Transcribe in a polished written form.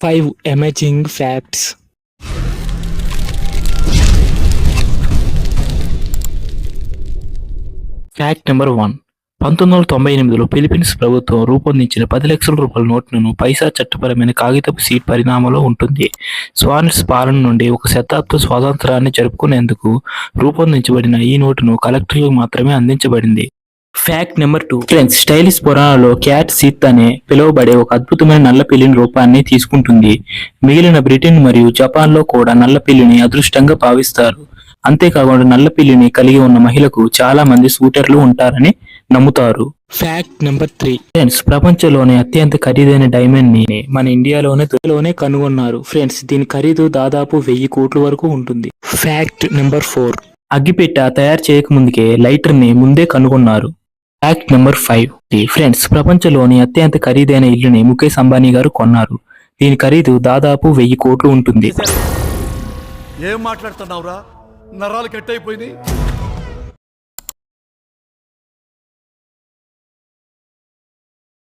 5 amazing facts. Fact number 1. 1998లో Philippines ప్రభుత్వం రూపొందించిన 10 లక్షల రూపాయల నోట్లను పైసా చట్టపరమైన కాగితపు సీట్ పరిణామంలో ఉంటుంది. స్పానిష్ పాలన నుండి ఒక శతాబ్దం స్వాతంత్రాన్ని జరుపుకునేందుకు రూపొందించబడిన ఈ నోటును కలెక్టర్లకు మాత్రమే అందించబడింది. Fact number 2. ఫ్రెండ్స్ స్టైలిష్ పురాణాల్లో క్యాట్ సీత్ అనే పిలువబడే ఒక అద్భుతమైన నల్లపిల్లిని రూపాన్ని తీసుకుంటుంది. మిగిలిన బ్రిటన్ మరియు జపాన్లో కూడా నల్లపిల్లిని అదృష్టంగా భావిస్తారు. అంతేకాకుండా నల్లపిల్లిని కలిగి ఉన్న మహిళకు చాలా మంది సూటర్లు ఉంటారని నమ్ముతారు. Fact number 3. ఫ్రెండ్స్ ప్రపంచంలోనే అత్యంత ఖరీదైన డైమండ్ ని మన ఇండియాలోనే కనుగొన్నారు. ఫ్రెండ్స్ దీని ఖరీదు దాదాపు 1000 కోట్ల వరకు ఉంటుంది. Fact number 4. అగ్గిపెట్టె తయారు చేయకముందుకే లైటర్ ని ముందే కనుగొన్నారు. Fact number 5. ఫ్రెండ్స్ ప్రపంచంలోని అత్యంత ఖరీదైన ఇల్లుని ముఖేష్ అంబానీ గారు కొన్నారు. దీని ఖరీదు దాదాపు 1000 కోట్లు ఉంటుంది. ఏం మాట్లాడుతున్నావురా? నరాలు కట్ అయిపోయింది.